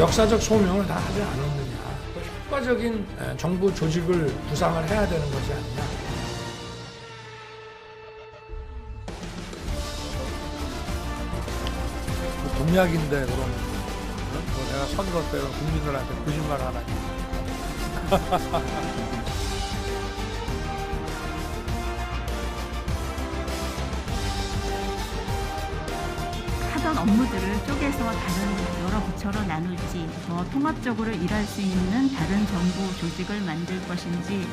역사적 소명을 다 하지 않았느냐. 효과적인 정부 조직을 구상을 해야 되는 것이 아니냐. 공약인데 그럼 내가 선거 때 국민들한테 거짓말 하라니. 하던 업무들을 쪼개서 다른 여러 부처로 나눌지, 더 통합적으로 일할 수 있는 다른 정부 조직을 만들 것인지,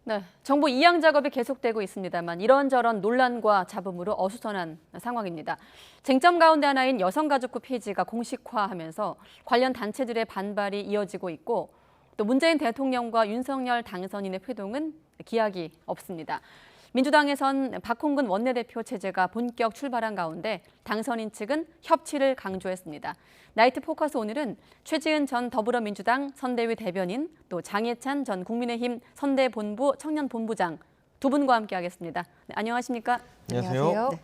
네, 정부 이양 작업이 계속되고 있습니다만 이런저런 논란과 잡음으로 어수선한 상황입니다. 쟁점 가운데 하나인 여성가족부 폐지가 공식화하면서 관련 단체들의 반발이 이어지고 있고 또 문재인 대통령과 윤석열 당선인의 회동은 기약이 없습니다. 민주당에선 박홍근 원내대표 체제가 본격 출발한 가운데 당선인 측은 협치를 강조했습니다. 나이트 포커스 오늘은 최지은 전 더불어민주당 선대위 대변인, 또 장해찬 전 국민의힘 선대본부 청년본부장 두 분과 함께하겠습니다. 네, 안녕하십니까? 안녕하세요. 네.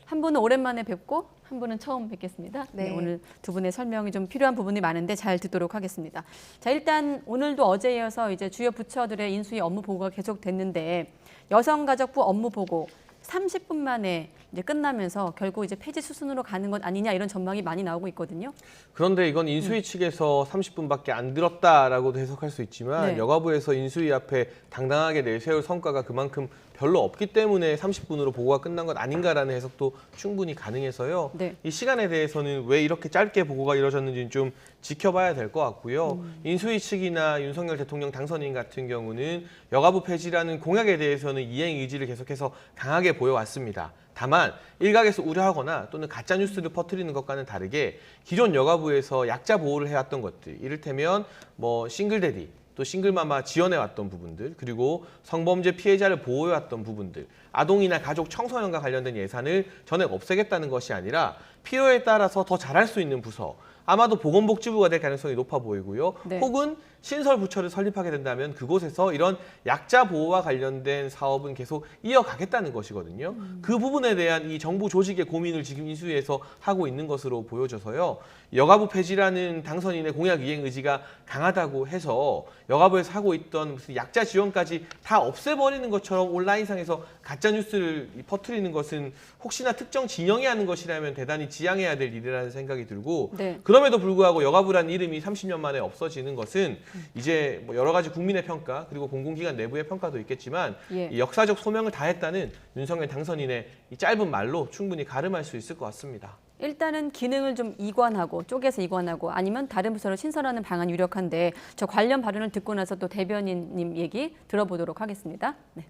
한 분은 오랜만에 뵙고 한 분은 처음 뵙겠습니다. 네. 네, 오늘 두 분의 설명이 좀 필요한 부분이 많은데 잘 듣도록 하겠습니다. 자, 일단 오늘도 어제에 이어서 이제 주요 부처들의 인수위 업무 보고가 계속됐는데 여성가족부 업무 보고 30분 만에 이제 끝나면서 결국 이제 폐지 수순으로 가는 것 아니냐 이런 전망이 많이 나오고 있거든요. 그런데 이건 인수위 측에서 30분밖에 안 들었다라고도 해석할 수 있지만 네. 여가부에서 인수위 앞에 당당하게 내세울 성과가 그만큼 별로 없기 때문에 30분으로 보고가 끝난 것 아닌가라는 해석도 충분히 가능해서요. 네. 이 시간에 대해서는 왜 이렇게 짧게 보고가 이루어졌는지는 좀 지켜봐야 될 것 같고요. 인수위 측이나 윤석열 대통령 당선인 같은 경우는 여가부 폐지라는 공약에 대해서는 이행 의지를 계속해서 강하게 보여왔습니다. 다만 일각에서 우려하거나 또는 가짜 뉴스를 퍼뜨리는 것과는 다르게 기존 여가부에서 약자 보호를 해왔던 것들, 이를테면 뭐 싱글데디, 또 싱글마마 지원해왔던 부분들, 그리고 성범죄 피해자를 보호해왔던 부분들, 아동이나 가족 청소년과 관련된 예산을 전액 없애겠다는 것이 아니라 필요에 따라서 더 잘할 수 있는 부서, 아마도 보건복지부가 될 가능성이 높아 보이고요. 네. 혹은 신설 부처를 설립하게 된다면 그곳에서 이런 약자 보호와 관련된 사업은 계속 이어가겠다는 것이거든요. 그 부분에 대한 이 정부 조직의 고민을 지금 인수위에서 하고 있는 것으로 보여져서요. 여가부 폐지라는 당선인의 공약 이행 의지가 강하다고 해서 여가부에서 하고 있던 무슨 약자 지원까지 다 없애버리는 것처럼 온라인상에서 가짜 뉴스를 퍼뜨리는 것은 혹시나 특정 진영이 하는 것이라면 대단히 지양해야 될 일이라는 생각이 들고 네. 그럼에도 불구하고 여가부라는 이름이 30년 만에 없어지는 것은 이제 뭐 여러 가지 국민의 평가 그리고 공공기관 내부의 평가도 있겠지만 예. 이 역사적 소명을 다했다는 윤석열 당선인의 이 짧은 말로 충분히 가름할 수 있을 것 같습니다. 일단은 기능을 좀 이관하고 쪼개서 이관하고 아니면 다른 부서를 신설하는 방안이 유력한데 저 관련 발언을 듣고 나서 또 대변인님 얘기 들어보도록 하겠습니다. 네.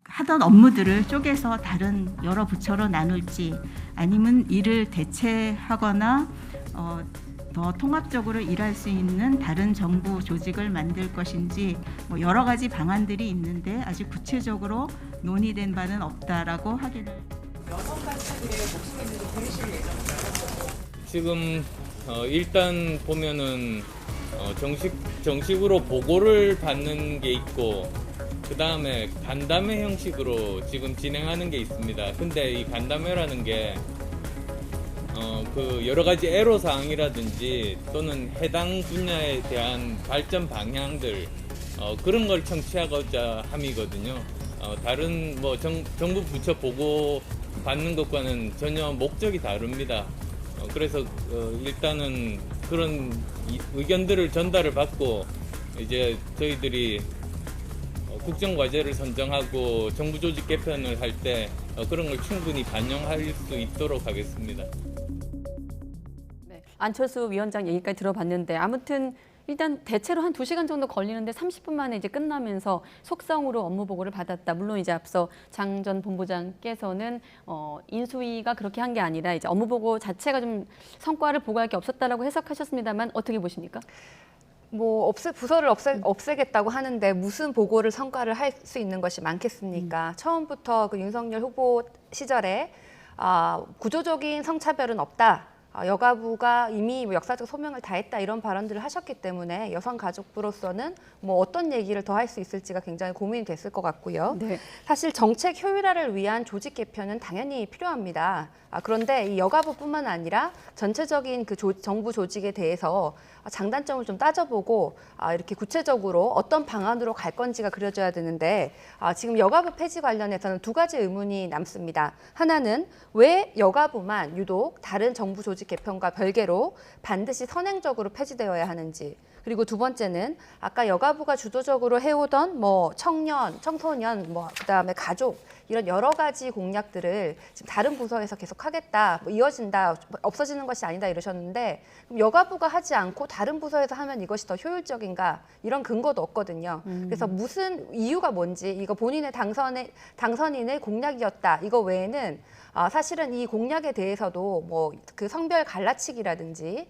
하던 업무들을 쪼개서 다른 여러 부처로 나눌지, 아니면 이를 대체하거나 더 통합적으로 일할 수 있는 다른 정부 조직을 만들 것인지, 뭐 여러 가지 방안들이 있는데 아직 구체적으로 논의된 바는 없다라고 하기는. 지금 일단 보면은 정식으로 보고를 받는 게 있고 그 다음에 간담회 형식으로 지금 진행하는 게 있습니다. 근데 이 간담회라는 게 그 여러 가지 애로사항이라든지 또는 해당 분야에 대한 발전 방향들 그런 걸 청취하고자 함이거든요. 다른 뭐 정부 부처 보고 받는 것과는 전혀 목적이 다릅니다. 그래서 일단은 그런 의견들을 전달을 받고 이제 저희들이 국정과제를 선정하고 정부 조직 개편을 할 때 그런 걸 충분히 반영할 수 있도록 하겠습니다. 안철수 위원장 얘기까지 들어봤는데 아무튼 일단 대체로 한 2시간 정도 걸리는데 30분 만에 이제 끝나면서 속성으로 업무 보고를 받았다. 물론 이제 앞서 장 전 본부장께서는 인수위가 그렇게 한 게 아니라 이제 업무 보고 자체가 좀 성과를 보고할 게 없었다라고 해석하셨습니다만 어떻게 보십니까? 뭐 부서를 없애겠다고 하는데 무슨 보고를 성과를 할 수 있는 것이 많겠습니까? 처음부터 그 윤석열 후보 시절에 구조적인 성차별은 없다. 여가부가 이미 뭐 역사적 소명을 다했다 이런 발언들을 하셨기 때문에 여성가족부로서는 뭐 어떤 얘기를 더 할 수 있을지가 굉장히 고민이 됐을 것 같고요. 네. 사실 정책 효율화를 위한 조직 개편은 당연히 필요합니다. 그런데 이 여가부뿐만 아니라 전체적인 그 정부 조직에 대해서 장단점을 좀 따져보고 이렇게 구체적으로 어떤 방안으로 갈 건지가 그려져야 되는데 지금 여가부 폐지 관련해서는 2가지 의문이 남습니다. 하나는 왜 여가부만 유독 다른 정부 조직 개편과 별개로 반드시 선행적으로 폐지되어야 하는지, 그리고 2번째는 아까 여가부가 주도적으로 해오던 뭐 청년, 청소년, 뭐 그다음에 가족 이런 여러 가지 공약들을 지금 다른 부서에서 계속 하겠다, 뭐 이어진다, 없어지는 것이 아니다 이러셨는데 그럼 여가부가 하지 않고 다른 부서에서 하면 이것이 더 효율적인가 이런 근거도 없거든요. 그래서 무슨 이유가 뭔지 이거 본인의 당선인의 공약이었다 이거 외에는 사실은 이 공약에 대해서도 뭐 그 성별 갈라치기라든지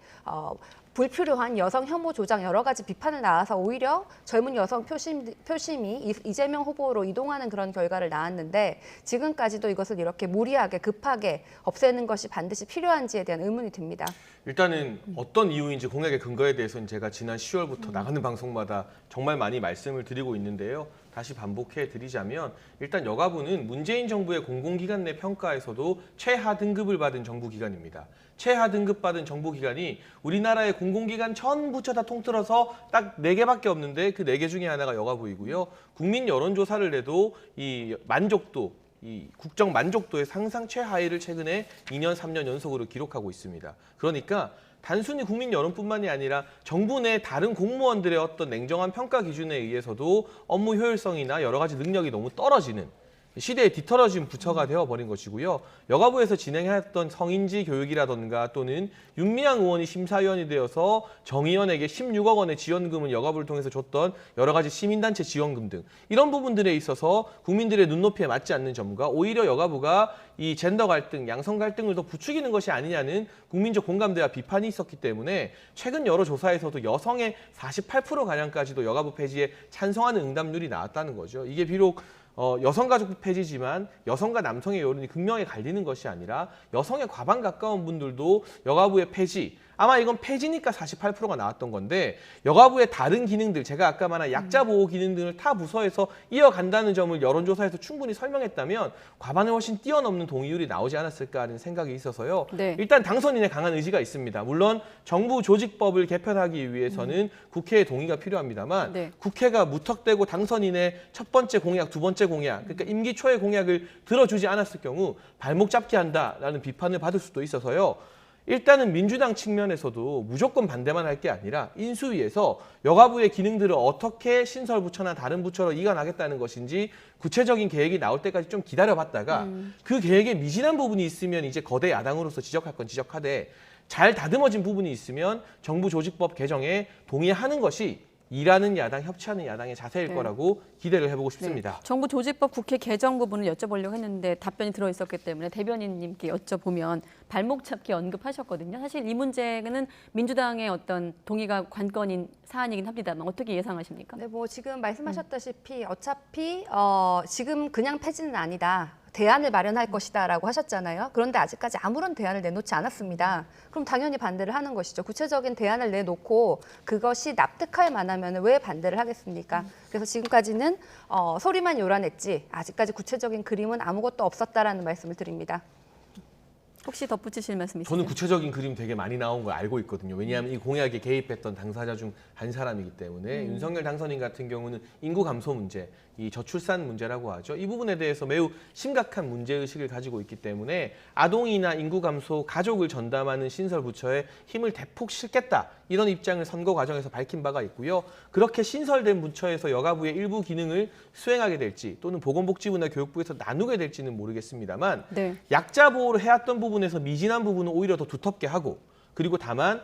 불필요한 여성 혐오 조장 여러 가지 비판을 낳아서 오히려 젊은 여성 표심이 이재명 후보로 이동하는 그런 결과를 낳았는데 지금까지도 이것을 이렇게 무리하게 급하게 없애는 것이 반드시 필요한지에 대한 의문이 듭니다. 일단은 어떤 이유인지 공약의 근거에 대해서는 제가 지난 10월부터 나가는 방송마다 정말 많이 말씀을 드리고 있는데요. 다시 반복해 드리자면 일단 여가부는 문재인 정부의 공공기관 내 평가에서도 최하 등급을 받은 정부기관입니다. 최하 등급 받은 정부기관이 우리나라의 공공기관 전 부처 다 통틀어서 딱 4개밖에 없는데 그 4개 중에 하나가 여가부이고요. 국민 여론조사를 내도 이 만족도, 이 국정 만족도의 상상 최하위를 최근에 2년, 3년 연속으로 기록하고 있습니다. 그러니까 단순히 국민 여론뿐만이 아니라 정부 내 다른 공무원들의 어떤 냉정한 평가 기준에 의해서도 업무 효율성이나 여러 가지 능력이 너무 떨어지는 시대에 뒤떨어진 부처가 되어버린 것이고요. 여가부에서 진행했던 성인지 교육이라던가 또는 윤미향 의원이 심사위원이 되어서 정의원에게 16억 원의 지원금을 여가부를 통해서 줬던 여러 가지 시민단체 지원금 등 이런 부분들에 있어서 국민들의 눈높이에 맞지 않는 점과 오히려 여가부가 이 젠더 갈등, 양성 갈등을 더 부추기는 것이 아니냐는 국민적 공감대와 비판이 있었기 때문에 최근 여러 조사에서도 여성의 48%가량까지도 여가부 폐지에 찬성하는 응답률이 나왔다는 거죠. 이게 비록 여성가족부 폐지지만 여성과 남성의 여론이 극명히 갈리는 것이 아니라 여성의 과반 가까운 분들도 여가부의 폐지, 아마 이건 폐지니까 48%가 나왔던 건데 여가부의 다른 기능들, 제가 아까 말한 약자 보호 기능 등을 타 부서에서 이어간다는 점을 여론조사에서 충분히 설명했다면 과반을 훨씬 뛰어넘는 동의율이 나오지 않았을까 하는 생각이 있어서요. 네. 일단 당선인의 강한 의지가 있습니다. 물론 정부 조직법을 개편하기 위해서는 국회의 동의가 필요합니다만 네. 국회가 무턱대고 당선인의 첫 번째 공약, 두 번째 공약, 그러니까 임기 초의 공약을 들어주지 않았을 경우 발목 잡게 한다라는 비판을 받을 수도 있어서요. 일단은 민주당 측면에서도 무조건 반대만 할 게 아니라 인수위에서 여가부의 기능들을 어떻게 신설부처나 다른 부처로 이관하겠다는 것인지 구체적인 계획이 나올 때까지 좀 기다려봤다가 그 계획에 미진한 부분이 있으면 이제 거대 야당으로서 지적할 건 지적하되 잘 다듬어진 부분이 있으면 정부 조직법 개정에 동의하는 것이 일하는 야당, 협치하는 야당의 자세일 네. 거라고 기대를 해보고 싶습니다. 네. 정부 조직법 국회 개정 부분을 여쭤보려고 했는데 답변이 들어있었기 때문에 대변인님께 여쭤보면 발목 잡기 언급하셨거든요. 사실 이 문제는 민주당의 어떤 동의가 관건인 사안이긴 합니다만 어떻게 예상하십니까? 네, 뭐 지금 말씀하셨다시피 어차피 지금 그냥 폐지는 아니다. 대안을 마련할 것이다라고 하셨잖아요. 그런데 아직까지 아무런 대안을 내놓지 않았습니다. 그럼 당연히 반대를 하는 것이죠. 구체적인 대안을 내놓고 그것이 납득할 만하면 왜 반대를 하겠습니까? 그래서 지금까지는 소리만 요란했지 아직까지 구체적인 그림은 아무것도 없었다라는 말씀을 드립니다. 혹시 덧붙이실 말씀 있으세요? 저는 구체적인 그림 되게 많이 나온 걸 알고 있거든요. 왜냐하면 이 공약에 개입했던 당사자 중 한 사람이기 때문에 윤석열 당선인 같은 경우는 인구 감소 문제, 이 저출산 문제라고 하죠. 이 부분에 대해서 매우 심각한 문제의식을 가지고 있기 때문에 아동이나 인구 감소, 가족을 전담하는 신설부처에 힘을 대폭 실겠다. 이런 입장을 선거 과정에서 밝힌 바가 있고요. 그렇게 신설된 부처에서 여가부의 일부 기능을 수행하게 될지 또는 보건복지부나 교육부에서 나누게 될지는 모르겠습니다만 네. 약자 보호를 해왔던 부분에서 미진한 부분은 오히려 더 두텁게 하고 그리고 다만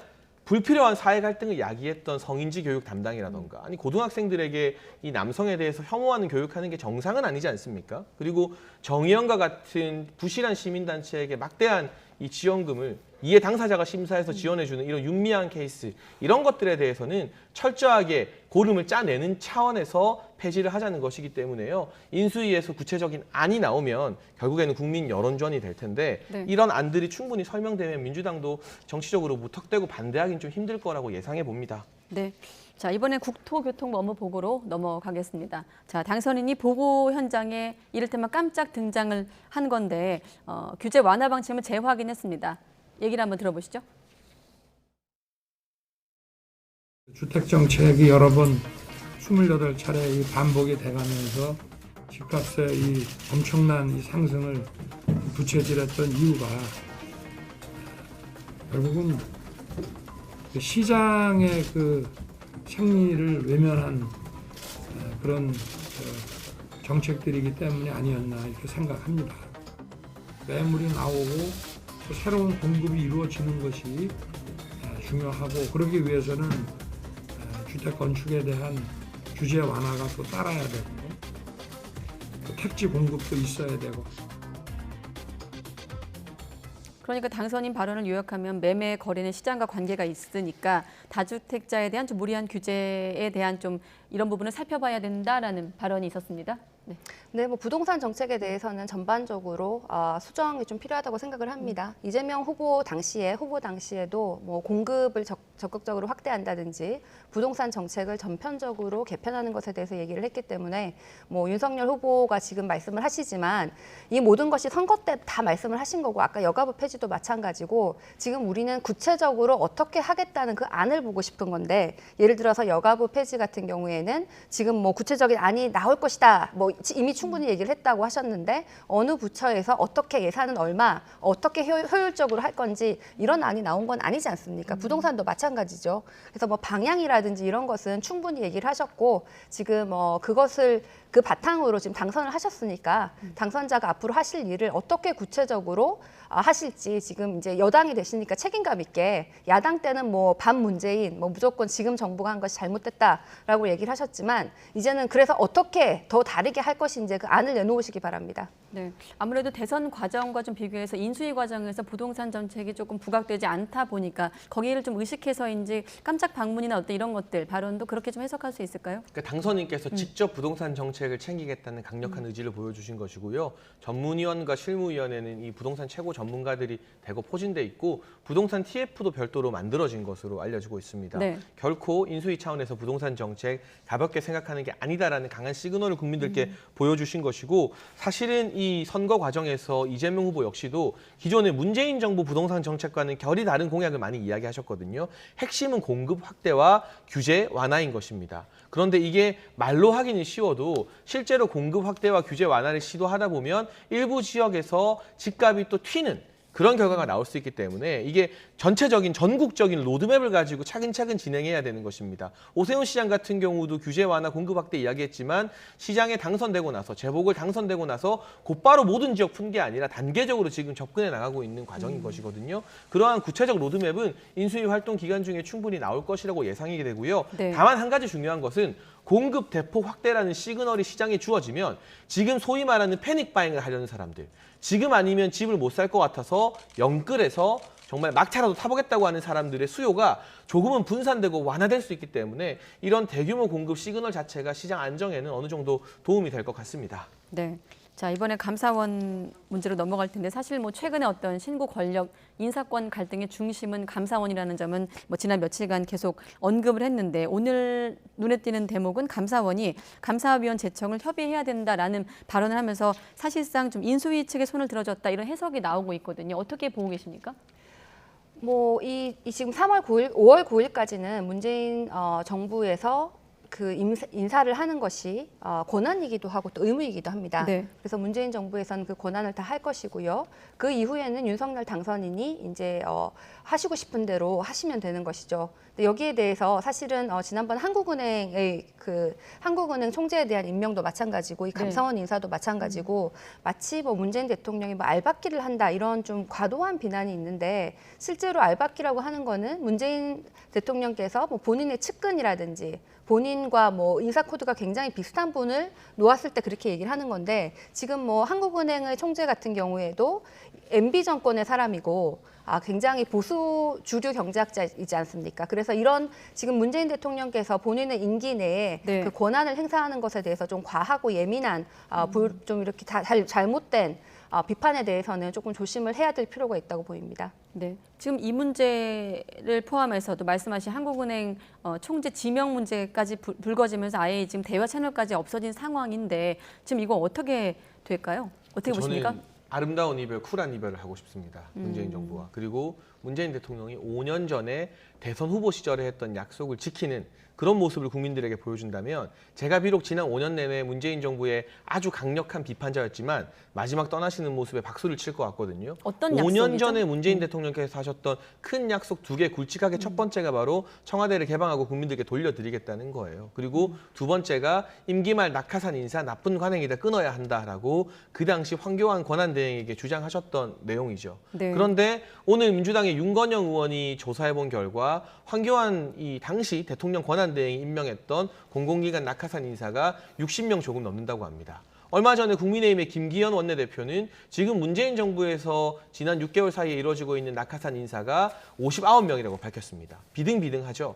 불필요한 사회 갈등을 야기했던 성인지 교육 담당이라던가 아니 고등학생들에게 이 남성에 대해서 혐오하는 교육하는 게 정상은 아니지 않습니까? 그리고 정의연과 같은 부실한 시민단체에게 막대한 이 지원금을 이해 당사자가 심사해서 지원해주는 이런 윤미향 케이스 이런 것들에 대해서는 철저하게 고름을 짜내는 차원에서 폐지를 하자는 것이기 때문에요. 인수위에서 구체적인 안이 나오면 결국에는 국민 여론전이 될 텐데 네. 이런 안들이 충분히 설명되면 민주당도 정치적으로 무턱대고 반대하기는 좀 힘들 거라고 예상해 봅니다. 네. 자, 이번엔 국토교통부 업무 보고로 넘어가겠습니다. 자, 당선인이 보고 현장에 이를테면 깜짝 등장을 한 건데 규제 완화 방침을 재확인했습니다. 얘기를 한번 들어보시죠. 주택정책이 여러 번 28차례 이 반복이 돼가면서 집값의 이 엄청난 이 상승을 부채질했던 이유가 결국은 그 시장의 그 생리를 외면한 그런 정책들이기 때문에 아니었나 이렇게 생각합니다. 매물이 나오고 또 새로운 공급이 이루어지는 것이 중요하고 그러기 위해서는 주택 건축에 대한 규제 완화가 또 따라야 되고 또 택지 공급도 있어야 되고. 그러니까 당선인 발언을 요약하면 매매 거래는 시장과 관계가 있으니까 다주택자에 대한 좀 무리한 규제에 대한 좀 이런 부분을 살펴봐야 된다라는 발언이 있었습니다. 네. 네, 뭐 부동산 정책에 대해서는 전반적으로 수정이 좀 필요하다고 생각을 합니다. 이재명 후보 당시에도 뭐 공급을 적극적으로 확대한다든지 부동산 정책을 전편적으로 개편하는 것에 대해서 얘기를 했기 때문에 뭐 윤석열 후보가 지금 말씀을 하시지만 이 모든 것이 선거 때 다 말씀을 하신 거고 아까 여가부 폐지도 마찬가지고 지금 우리는 구체적으로 어떻게 하겠다는 그 안을 보고 싶은 건데 예를 들어서 여가부 폐지 같은 경우에는 지금 뭐 구체적인 안이 나올 것이다. 뭐 이미 충분히 얘기를 했다고 하셨는데 어느 부처에서 어떻게 예산은 얼마, 어떻게 효율적으로 할 건지 이런 안이 나온 건 아니지 않습니까? 부동산도 마찬가지죠. 그래서 뭐 방향이라든지 이런 것은 충분히 얘기를 하셨고 지금 그것을 그 바탕으로 지금 당선을 하셨으니까 당선자가 앞으로 하실 일을 어떻게 구체적으로 하실지 지금 이제 여당이 되시니까 책임감 있게 야당 때는 뭐 반문재인 뭐 무조건 지금 정부가 한 것이 잘못됐다라고 얘기를 하셨지만 이제는 그래서 어떻게 더 다르게 할 것인지 그 안을 내놓으시기 바랍니다. 네, 아무래도 대선 과정과 좀 비교해서 인수위 과정에서 부동산 정책이 조금 부각되지 않다 보니까 거기를 좀 의식해서인지 깜짝 방문이나 어떤 이런 것들 발언도 그렇게 좀 해석할 수 있을까요? 그러니까 당선인께서 직접 부동산 정책을 챙기겠다는 강력한 의지를 보여주신 것이고요. 전문위원과 실무위원회는 이 부동산 최고 전문가들이 대거 포진돼 있고 부동산 TF도 별도로 만들어진 것으로 알려지고 있습니다. 네. 결코 인수위 차원에서 부동산 정책 가볍게 생각하는 게 아니다라는 강한 시그널을 국민들께 보여주신 것이고 사실은 이 선거 과정에서 이재명 후보 역시도 기존의 문재인 정부 부동산 정책과는 결이 다른 공약을 많이 이야기하셨거든요. 핵심은 공급 확대와 규제 완화인 것입니다. 그런데 이게 말로 하기는 쉬워도 실제로 공급 확대와 규제 완화를 시도하다 보면 일부 지역에서 집값이 또 튀는 그런 결과가 나올 수 있기 때문에 이게 전체적인 전국적인 로드맵을 가지고 차근차근 진행해야 되는 것입니다. 오세훈 시장 같은 경우도 규제 완화, 공급 확대 이야기했지만 시장에 당선되고 나서 재보궐 당선되고 나서 곧바로 모든 지역 푼 게 아니라 단계적으로 지금 접근해 나가고 있는 과정인 것이거든요. 그러한 구체적 로드맵은 인수위 활동 기간 중에 충분히 나올 것이라고 예상이 되고요. 네. 다만 한 가지 중요한 것은 공급 대폭 확대라는 시그널이 시장에 주어지면 지금 소위 말하는 패닉 바잉을 하려는 사람들, 지금 아니면 집을 못 살 것 같아서 영끌해서 정말 막차라도 타보겠다고 하는 사람들의 수요가 조금은 분산되고 완화될 수 있기 때문에 이런 대규모 공급 시그널 자체가 시장 안정에는 어느 정도 도움이 될 것 같습니다. 네. 자, 이번에 감사원 문제로 넘어갈 텐데 사실 뭐 최근에 어떤 신고 권력 인사권 갈등의 중심은 감사원이라는 점은 뭐 지난 며칠간 계속 언급을 했는데 오늘 눈에 띄는 대목은 감사원이 감사위원 제청을 협의해야 된다라는 발언을 하면서 사실상 좀 인수위 측에 손을 들어줬다 이런 해석이 나오고 있거든요. 어떻게 보고 계십니까? 뭐 이 지금 5월 9일까지는 문재인 정부에서 그 인사를 하는 것이 권한이기도 하고 또 의무이기도 합니다. 네. 그래서 문재인 정부에서는 그 권한을 다 할 것이고요. 그 이후에는 윤석열 당선인이 이제 하시고 싶은 대로 하시면 되는 것이죠. 근데 여기에 대해서 사실은 지난번 한국은행의 그 한국은행 총재에 대한 임명도 마찬가지고 이 감사원 인사도 마찬가지고 마치 뭐 문재인 대통령이 뭐 알박기를 한다 이런 좀 과도한 비난이 있는데 실제로 알박기라고 하는 거는 문재인 대통령께서 뭐 본인의 측근이라든지 본인과 뭐 인사 코드가 굉장히 비슷한 분을 놓았을 때 그렇게 얘기를 하는 건데 지금 뭐 한국은행의 총재 같은 경우에도 MB 정권의 사람이고 굉장히 보수 주류 경제학자이지 않습니까? 그래서 이런 지금 문재인 대통령께서 본인의 임기 내에 네. 그 권한을 행사하는 것에 대해서 좀 과하고 예민한 좀 이렇게 잘못된 비판에 대해서는 조금 조심을 해야 될 필요가 있다고 보입니다. 네. 지금 이 문제를 포함해서도 말씀하신 한국은행 총재 지명 문제까지 불거지면서 아예 지금 대화 채널까지 없어진 상황인데 지금 이거 어떻게 될까요? 어떻게 보십니까? 저는 아름다운 이별, 쿨한 이별을 하고 싶습니다. 문재인 정부와. 그리고 문재인 대통령이 5년 전에 대선 후보 시절에 했던 약속을 지키는 그런 모습을 국민들에게 보여준다면 제가 비록 지난 5년 내내 문재인 정부의 아주 강력한 비판자였지만 마지막 떠나시는 모습에 박수를 칠 것 같거든요. 어떤 5년 약속이죠? 전에 문재인 대통령께서 하셨던 큰 약속 2개 굵직하게 첫 번째가 바로 청와대를 개방하고 국민들께 돌려드리겠다는 거예요. 그리고 두 번째가 임기 말 낙하산 인사 나쁜 관행이다 끊어야 한다라고 그 당시 황교안 권한대행에게 주장하셨던 내용이죠. 네. 그런데 오늘 민주당의 윤건영 의원이 조사해본 결과 황교안 이 당시 대통령 권한대행이 임명했던 공공기관 낙하산 인사가 60명 조금 넘는다고 합니다. 얼마 전에 국민의힘의 김기현 원내대표는 지금 문재인 정부에서 지난 6개월 사이에 이루어지고 있는 낙하산 인사가 59명이라고 밝혔습니다. 비등비등하죠.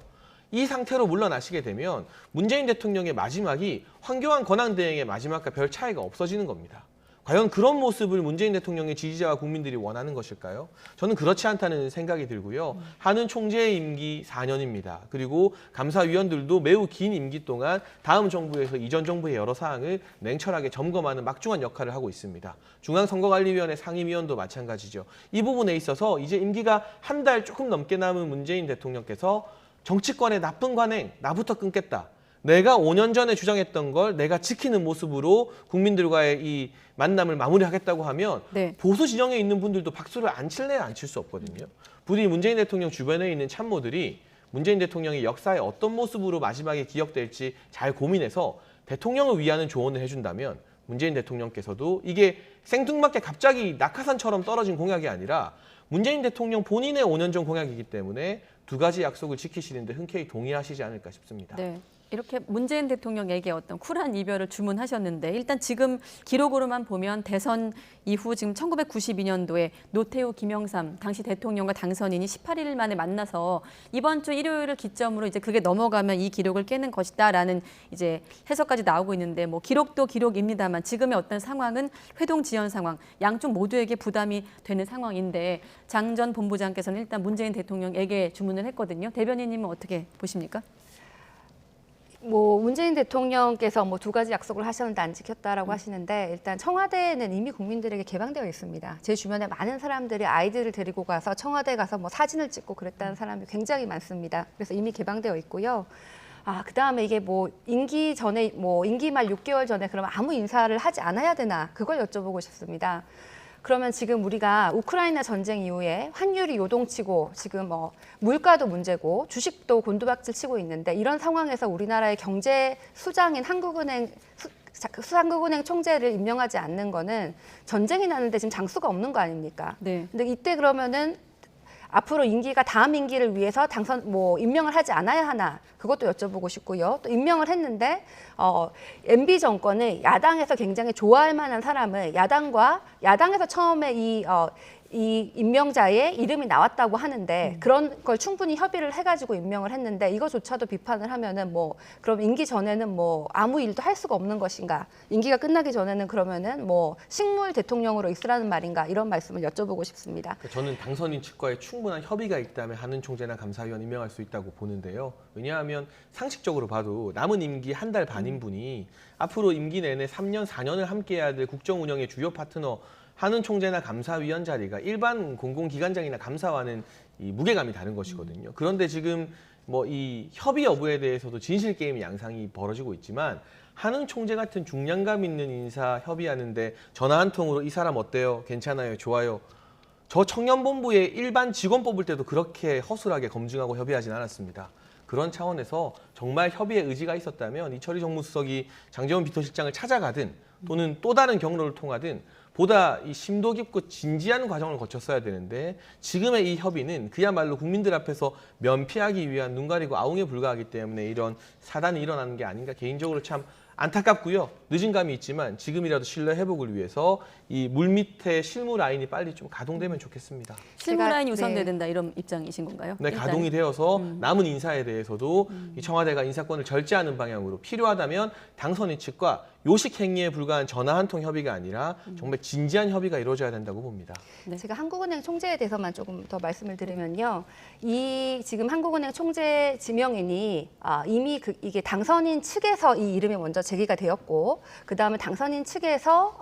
이 상태로 물러나시게 되면 문재인 대통령의 마지막이 황교안 권한대행의 마지막과 별 차이가 없어지는 겁니다. 과연 그런 모습을 문재인 대통령의 지지자와 국민들이 원하는 것일까요? 저는 그렇지 않다는 생각이 들고요. 한은 총재의 임기 4년입니다. 그리고 감사위원들도 매우 긴 임기 동안 다음 정부에서 이전 정부의 여러 사항을 냉철하게 점검하는 막중한 역할을 하고 있습니다. 중앙선거관리위원회 상임위원도 마찬가지죠. 이 부분에 있어서 이제 임기가 한 달 조금 넘게 남은 문재인 대통령께서 정치권의 나쁜 관행, 나부터 끊겠다. 내가 5년 전에 주장했던 걸 내가 지키는 모습으로 국민들과의 이 만남을 마무리하겠다고 하면 네. 보수 진영에 있는 분들도 박수를 안 칠래야 안 칠 수 없거든요. 부디 문재인 대통령 주변에 있는 참모들이 문재인 대통령이 역사에 어떤 모습으로 마지막에 기억될지 잘 고민해서 대통령을 위하는 조언을 해준다면 문재인 대통령께서도 이게 생뚱맞게 갑자기 낙하산처럼 떨어진 공약이 아니라 문재인 대통령 본인의 5년 전 공약이기 때문에 두 가지 약속을 지키시는데 흔쾌히 동의하시지 않을까 싶습니다. 네. 이렇게 문재인 대통령에게 어떤 쿨한 이별을 주문하셨는데 일단 지금 기록으로만 보면 대선 이후 지금 1992년도에 노태우, 김영삼 당시 대통령과 당선인이 18일 만에 만나서 이번 주 일요일을 기점으로 이제 그게 넘어가면 이 기록을 깨는 것이다라는 이제 해석까지 나오고 있는데 뭐 기록도 기록입니다만 지금의 어떤 상황은 회동 지연 상황, 양쪽 모두에게 부담이 되는 상황인데 장 전 본부장께서는 일단 문재인 대통령에게 주문을 했거든요. 대변인님은 어떻게 보십니까? 뭐 문재인 대통령께서 뭐 두 가지 약속을 하셨는데 안 지켰다라고 하시는데 일단 청와대는 이미 국민들에게 개방되어 있습니다. 제 주변에 많은 사람들이 아이들을 데리고 가서 청와대 가서 뭐 사진을 찍고 그랬다는 사람이 굉장히 많습니다. 그래서 이미 개방되어 있고요. 그다음에 이게 뭐 임기 전에 뭐 임기 말 6개월 전에 그러면 아무 인사를 하지 않아야 되나 그걸 여쭤보고 싶습니다. 그러면 지금 우리가 우크라이나 전쟁 이후에 환율이 요동치고 지금 물가도 문제고 주식도 곤두박질 치고 있는데 이런 상황에서 우리나라의 경제 수장인 한국은행 총재를 임명하지 않는 거는 전쟁이 나는데 지금 장수가 없는 거 아닙니까? 네. 근데 이때 그러면은 앞으로 다음 임기를 위해서 임명을 하지 않아야 하나 그것도 여쭤보고 싶고요. 또 임명을 했는데 MB 정권을 야당에서 굉장히 좋아할 만한 사람을 야당에서 처음에 이 임명자의 이름이 나왔다고 하는데 그런 걸 충분히 협의를 해가지고 임명을 했는데 이거조차도 비판을 하면은 그럼 임기 전에는 아무 일도 할 수가 없는 것인가? 임기가 끝나기 전에는 그러면은 식물 대통령으로 있으라는 말인가? 이런 말씀을 여쭤보고 싶습니다. 저는 당선인 측과의 충분한 협의가 있다면 한은 총재나 감사위원 임명할 수 있다고 보는데요. 왜냐하면 상식적으로 봐도 남은 임기 한 달 반인 분이 앞으로 임기 내내 3년, 4년을 함께해야 될 국정 운영의 주요 파트너 한은 총재나 감사위원 자리가 일반 공공기관장이나 감사와는 이 무게감이 다른 것이거든요. 그런데 지금 뭐 이 협의 여부에 대해서도 진실 게임 양상이 벌어지고 있지만 한흥 총재 같은 중량감 있는 인사 협의하는데 전화 한 통으로 이 사람 어때요? 괜찮아요? 좋아요? 저 청년본부의 일반 직원 뽑을 때도 그렇게 허술하게 검증하고 협의하진 않았습니다. 그런 차원에서 정말 협의의 의지가 있었다면 이철희 정무수석이 장제원 비서실장을 찾아가든 또는 또 다른 경로를 통하든 보다 이 심도 깊고 진지한 과정을 거쳤어야 되는데 지금의 이 협의는 그야말로 국민들 앞에서 면피하기 위한 눈 가리고 아웅에 불과하기 때문에 이런 사단이 일어나는 게 아닌가 개인적으로 참 안타깝고요. 늦은 감이 있지만 지금이라도 신뢰 회복을 위해서 이 물밑에 실무 라인이 빨리 좀 가동되면 좋겠습니다. 실무 제가- 라인이 우선돼야 네. 된다 이런 입장이신 건가요? 네, 일단. 가동이 되어서 남은 인사에 대해서도 이 청와대가 인사권을 절제하는 방향으로 필요하다면 당선인 측과 요식 행위에 불과한 전화 한 통 협의가 아니라 정말 진지한 협의가 이루어져야 된다고 봅니다. 네. 제가 한국은행 총재에 대해서만 조금 더 말씀을 드리면요. 이 지금 한국은행 총재 지명인이 이미 이게 당선인 측에서 이 이름이 먼저 제기가 되었고, 그 다음에 당선인 측에서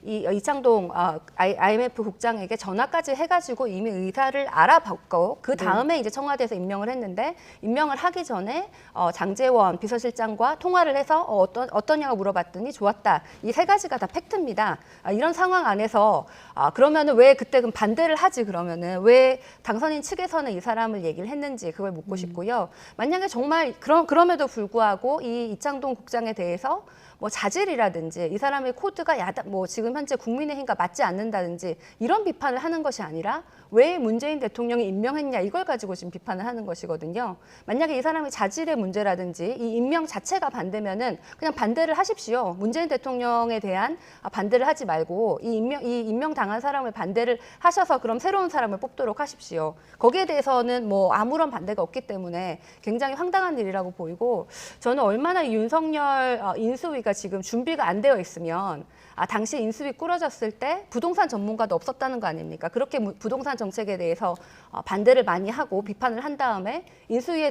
이창동 IMF 국장에게 전화까지 해가지고 이미 의사를 알아봤고, 그 다음에 이제 청와대에서 임명을 했는데, 임명을 하기 전에 장제원 비서실장과 통화를 해서 어떠냐고 물어봤더니 좋았다. 이 세 가지가 다 팩트입니다. 이런 상황 안에서 그러면은 왜 그때 그럼 반대를 하지? 그러면은 왜 당선인 측에서는 이 사람을 얘기를 했는지 그걸 묻고 싶고요. 만약에 정말 그럼에도 불구하고 이 이창동 국장에 대해서 뭐 자질이라든지 이 사람의 코드가 뭐 지금 현재 국민의힘과 맞지 않는다든지 이런 비판을 하는 것이 아니라 왜 문재인 대통령이 임명했냐 이걸 가지고 지금 비판을 하는 것이거든요. 만약에 이 사람의 자질의 문제라든지 이 임명 자체가 반대면은 그냥 반대를 하십시오. 문재인 대통령에 대한 반대를 하지 말고 이 임명 당한 사람을 반대를 하셔서 그럼 새로운 사람을 뽑도록 하십시오. 거기에 대해서는 뭐 아무런 반대가 없기 때문에 굉장히 황당한 일이라고 보이고, 저는 얼마나 윤석열 인수위가 지금 준비가 안 되어 있으면 당시 인수위 꾸려졌을 때 부동산 전문가도 없었다는 거 아닙니까? 그렇게 부동산 정책에 대해서 반대를 많이 하고 비판을 한 다음에 인수위에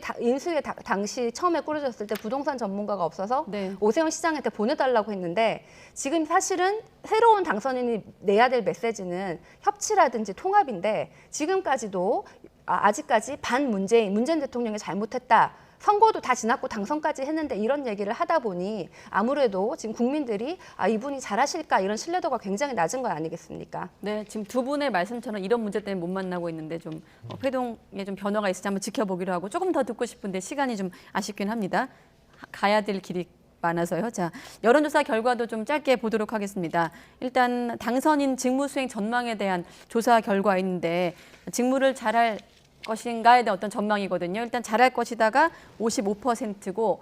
당시 처음에 꾸려졌을 때 부동산 전문가가 없어서 네. 오세훈 시장한테 보내달라고 했는데, 지금 사실은 새로운 당선인이 내야 될 메시지는 협치라든지 통합인데 지금까지도 아직까지 문재인 대통령이 잘못했다. 선거도 다 지났고 당선까지 했는데 이런 얘기를 하다 보니 아무래도 지금 국민들이 이분이 잘하실까 이런 신뢰도가 굉장히 낮은 건 아니겠습니까? 네, 지금 두 분의 말씀처럼 이런 문제 때문에 못 만나고 있는데 좀 회동에 좀 변화가 있을지 한번 지켜보기로 하고, 조금 더 듣고 싶은데 시간이 좀 아쉽긴 합니다. 가야 될 길이 많아서요. 자, 여론조사 결과도 좀 짧게 보도록 하겠습니다. 일단 당선인 직무 수행 전망에 대한 조사 결과 있는데 직무를 잘할 것인가에 대한 어떤 전망이거든요. 일단 잘할 것이다가 55%고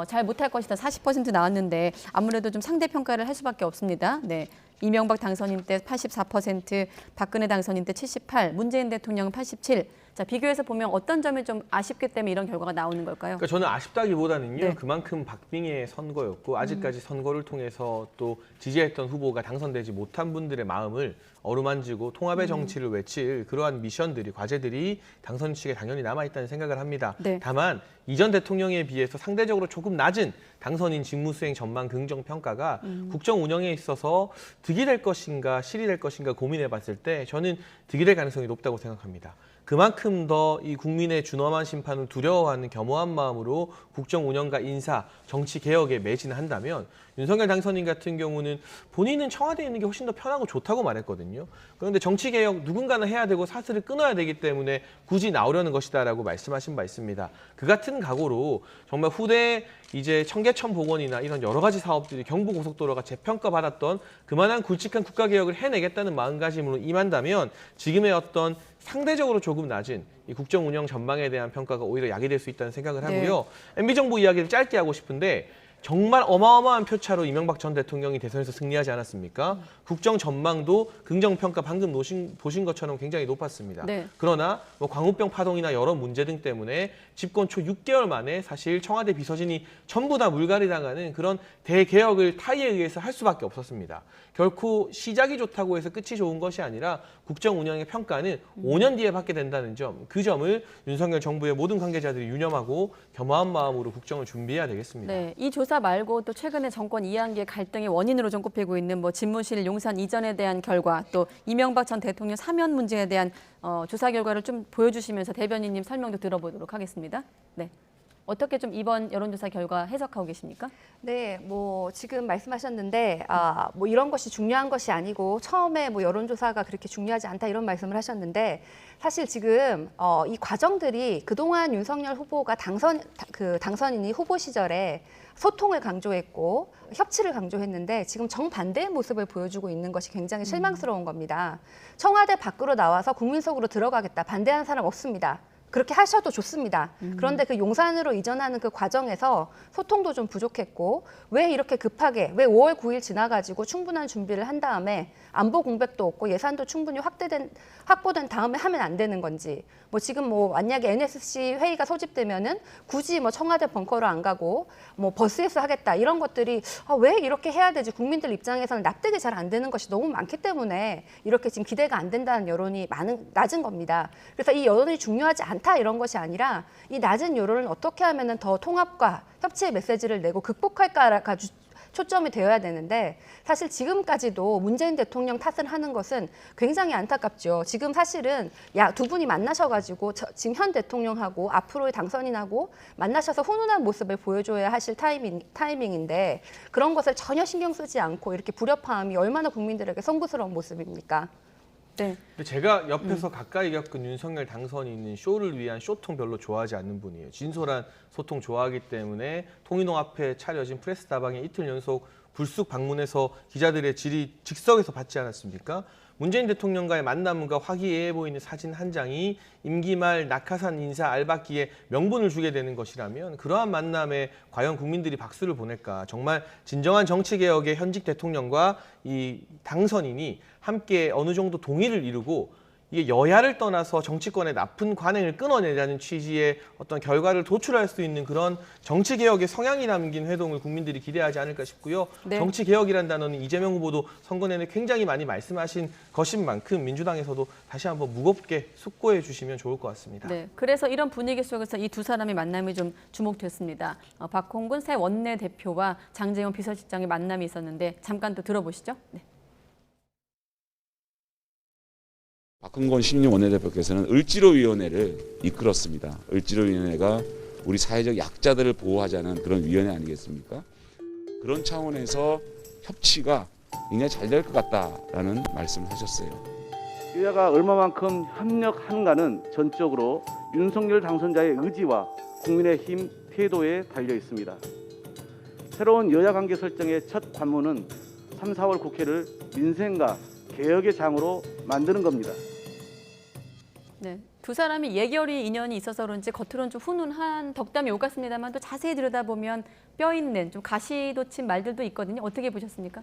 잘 못할 것이다 40% 나왔는데 아무래도 좀 상대 평가를 할 수밖에 없습니다. 네. 이명박 당선인 때 84%, 박근혜 당선인 때 78, 문재인 대통령은 87. 자, 비교해서 보면 어떤 점이 좀 아쉽기 때문에 이런 결과가 나오는 걸까요? 그러니까 저는 아쉽다기보다는요. 네. 그만큼 박빙의 선거였고 아직까지 선거를 통해서 또 지지했던 후보가 당선되지 못한 분들의 마음을 어루만지고 통합의 정치를 외칠 그러한 미션들이, 과제들이 당선 측에 당연히 남아있다는 생각을 합니다. 네. 다만 이전 대통령에 비해서 상대적으로 조금 낮은 당선인 직무수행 전망 긍정 평가가 국정 운영에 있어서 득이 될 것인가 실이 될 것인가 고민해봤을 때 저는 득이 될 가능성이 높다고 생각합니다. 그만큼 더 이 국민의 준엄한 심판을 두려워하는 겸허한 마음으로 국정 운영과 인사, 정치 개혁에 매진한다면 윤석열 당선인 같은 경우는 본인은 청와대에 있는 게 훨씬 더 편하고 좋다고 말했거든요. 그런데 정치 개혁 누군가는 해야 되고 사슬을 끊어야 되기 때문에 굳이 나오려는 것이다라고 말씀하신 바 있습니다. 그 같은 각오로 정말 후대 이제 청계천 복원이나 이런 여러 가지 사업들이 경부고속도로가 재평가받았던 그만한 굵직한 국가개혁을 해내겠다는 마음가짐으로 임한다면 지금의 어떤 상대적으로 조금 낮은 이 국정 운영 전망에 대한 평가가 오히려 약이 될 수 있다는 생각을 하고요. MB 정부 이야기를 짧게 하고 싶은데 정말 어마어마한 표차로 이명박 전 대통령이 대선에서 승리하지 않았습니까? 국정 전망도 긍정평가 방금 보신 것처럼 굉장히 높았습니다. 네. 그러나 뭐 광우병 파동이나 여러 문제 등 때문에 집권 초 6개월 만에 사실 청와대 비서진이 전부 다 물갈이 당하는 그런 대개혁을 타의에 의해서 할 수밖에 없었습니다. 결코 시작이 좋다고 해서 끝이 좋은 것이 아니라 국정 운영의 평가는 5년 뒤에 받게 된다는 점, 그 점을 윤석열 정부의 모든 관계자들이 유념하고 겸허한 마음으로 국정을 준비해야 되겠습니다. 네, 이 조사 여론조사 말고 또 최근에 정권 이양기의 갈등의 원인으로 좀 꼽히고 있는 뭐 집무실 용산 이전에 대한 결과, 또 이명박 전 대통령 사면 문제에 대한 조사 결과를 좀 보여주시면서 대변인님 설명도 들어보도록 하겠습니다. 네. 어떻게 좀 이번 여론조사 결과 해석하고 계십니까? 네, 뭐 지금 말씀하셨는데 뭐 이런 것이 중요한 것이 아니고 처음에 뭐 여론조사가 그렇게 중요하지 않다 이런 말씀을 하셨는데 사실 지금 이 과정들이 그동안 윤석열 후보가 당선인이 후보 시절에 소통을 강조했고 협치를 강조했는데 지금 정반대의 모습을 보여주고 있는 것이 굉장히 실망스러운 겁니다. 청와대 밖으로 나와서 국민 속으로 들어가겠다, 반대하는 사람 없습니다. 그렇게 하셔도 좋습니다. 그런데 그 용산으로 이전하는 그 과정에서 소통도 좀 부족했고 왜 이렇게 급하게 왜 5월 9일 지나가지고 충분한 준비를 한 다음에 안보 공백도 없고 예산도 충분히 확보된 다음에 하면 안 되는 건지 뭐 지금 뭐 만약에 NSC 회의가 소집되면은 굳이 뭐 청와대 벙커로 안 가고 뭐 버스에서 하겠다 이런 것들이 왜 이렇게 해야 되지 국민들 입장에서는 납득이 잘 안 되는 것이 너무 많기 때문에 이렇게 지금 기대가 안 된다는 여론이 낮은 겁니다. 그래서 이 여론이 중요하지 않다 이런 것이 아니라 이 낮은 여론을 어떻게 하면은 더 통합과 협치의 메시지를 내고 극복할까가 초점이 되어야 되는데 사실 지금까지도 문재인 대통령 탓을 하는 것은 굉장히 안타깝죠. 지금 사실은 두 분이 만나셔가지고 지금 현 대통령하고 앞으로의 당선인하고 만나셔서 훈훈한 모습을 보여줘야 하실 타이밍인데 그런 것을 전혀 신경 쓰지 않고 이렇게 불협화음이 얼마나 국민들에게 송구스러운 모습입니까? 네. 근데 제가 옆에서 가까이 겪은 윤석열 당선인은 쇼를 위한 쇼통 별로 좋아하지 않는 분이에요. 진솔한 소통 좋아하기 때문에 통일동 앞에 차려진 프레스 다방에 이틀 연속 불쑥 방문해서 기자들의 질의 즉석에서 받지 않았습니까? 문재인 대통령과의 만남과 화기애애 보이는 사진 한 장이 임기 말 낙하산 인사 알박기에 명분을 주게 되는 것이라면 그러한 만남에 과연 국민들이 박수를 보낼까? 정말 진정한 정치개혁의 현직 대통령과 이 당선인이 함께 어느 정도 동의를 이루고 이게 여야를 떠나서 정치권의 나쁜 관행을 끊어내자는 취지의 어떤 결과를 도출할 수 있는 그런 정치개혁의 성향이 담긴 회동을 국민들이 기대하지 않을까 싶고요. 네. 정치개혁이라는 단어는 이재명 후보도 선거 내내 굉장히 많이 말씀하신 것인 만큼 민주당에서도 다시 한번 무겁게 숙고해 주시면 좋을 것 같습니다. 네, 그래서 이런 분위기 속에서 이 두 사람의 만남이 좀 주목됐습니다. 박홍근 새 원내대표와 장제원 비서실장의 만남이 있었는데 잠깐 또 들어보시죠. 네. 박홍근 신임 원내대표께서는 을지로위원회를 이끌었습니다. 을지로위원회가 우리 사회적 약자들을 보호하자는 그런 위원회 아니겠습니까? 그런 차원에서 협치가 굉장히 잘 될 것 같다라는 말씀을 하셨어요. 여야가 얼마만큼 협력하는가는 전적으로 윤석열 당선자의 의지와 국민의힘 태도에 달려 있습니다. 새로운 여야 관계 설정의 첫 관문은 3, 4월 국회를 민생과 개혁의 장으로 만드는 겁니다. 네, 두 사람이 예결위 인연이 있어서 그런지 겉으로는 좀 훈훈한 덕담이 오갔습니다만 또 자세히 들여다보면 뼈 있는 좀 가시돋친 말들도 있거든요. 어떻게 보셨습니까?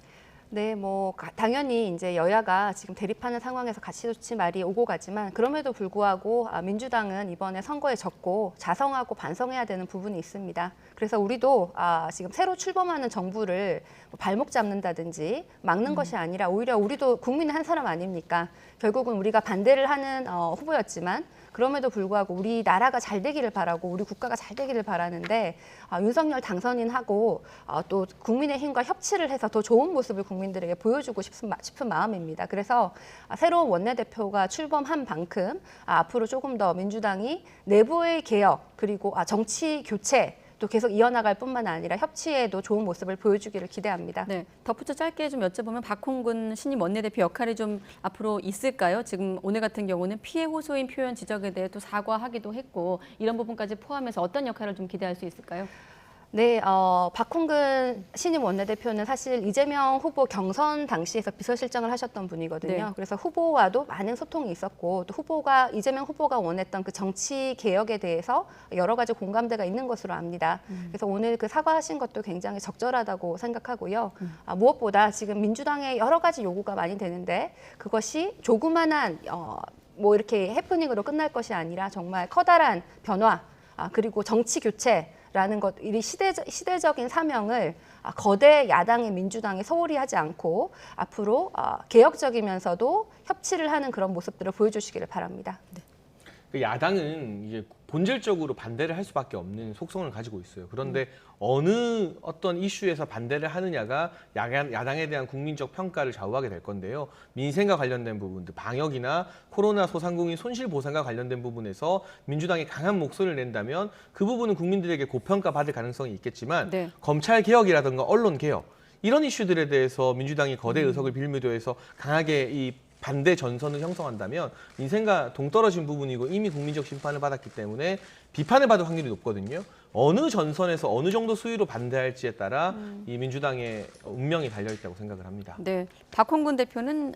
네, 뭐 당연히 이제 여야가 지금 대립하는 상황에서 가시돋친 말이 오고 가지만 그럼에도 불구하고 민주당은 이번에 선거에 졌고 자성하고 반성해야 되는 부분이 있습니다. 그래서 우리도 지금 새로 출범하는 정부를 발목 잡는다든지 막는 것이 아니라 오히려 우리도 국민의 한 사람 아닙니까? 결국은 우리가 반대를 하는 후보였지만 그럼에도 불구하고 우리 나라가 잘 되기를 바라고 우리 국가가 잘 되기를 바라는데 윤석열 당선인하고 또 국민의힘과 협치를 해서 더 좋은 모습을 국민들에게 보여주고 싶은 마음입니다. 그래서 새로운 원내대표가 출범한 만큼 앞으로 조금 더 민주당이 내부의 개혁 그리고 정치 교체 또 계속 이어나갈 뿐만 아니라 협치에도 좋은 모습을 보여주기를 기대합니다. 네, 덧붙여 짧게 좀 여쭤보면 박홍근 신임 원내대표 역할이 좀 앞으로 있을까요? 지금 오늘 같은 경우는 피해 호소인 표현 지적에 대해 또 사과하기도 했고 이런 부분까지 포함해서 어떤 역할을 좀 기대할 수 있을까요? 네, 박홍근 신임 원내대표는 사실 이재명 후보 경선 당시에서 비서실장을 하셨던 분이거든요. 네. 그래서 후보와도 많은 소통이 있었고 또 이재명 후보가 원했던 그 정치 개혁에 대해서 여러 가지 공감대가 있는 것으로 압니다. 그래서 오늘 그 사과하신 것도 굉장히 적절하다고 생각하고요. 무엇보다 지금 민주당의 여러 가지 요구가 많이 되는데 그것이 조그만한 뭐 이렇게 해프닝으로 끝날 것이 아니라 정말 커다란 변화 그리고 정치 교체 라는 것, 이 시대적인 사명을 거대 야당의 민주당이 소홀히 하지 않고 앞으로 개혁적이면서도 협치를 하는 그런 모습들을 보여주시기를 바랍니다. 그 야당은 이제 본질적으로 반대를 할 수밖에 없는 속성을 가지고 있어요. 그런데 어느 어떤 이슈에서 반대를 하느냐가 야당에 대한 국민적 평가를 좌우하게 될 건데요. 민생과 관련된 부분들, 방역이나 코로나 소상공인 손실 보상과 관련된 부분에서 민주당이 강한 목소리를 낸다면 그 부분은 국민들에게 고평가 받을 가능성이 있겠지만 네. 검찰 개혁이라든가 언론 개혁 이런 이슈들에 대해서 민주당이 거대 의석을 빌미도해서 강하게 이 반대 전선을 형성한다면 민생과 동떨어진 부분이고 이미 국민적 심판을 받았기 때문에 비판을 받을 확률이 높거든요. 어느 전선에서 어느 정도 수위로 반대할지에 따라 이 민주당의 운명이 달려있다고 생각을 합니다. 네, 박홍근 대표는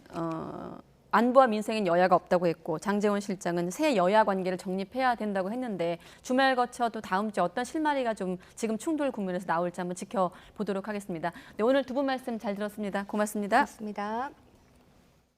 안보와 민생엔 여야가 없다고 했고 장제원 실장은 새 여야 관계를 정립해야 된다고 했는데 주말 거쳐도 다음 주 어떤 실마리가 좀 지금 충돌 국면에서 나올지 한번 지켜보도록 하겠습니다. 네, 오늘 두 분 말씀 잘 들었습니다. 고맙습니다. 고맙습니다.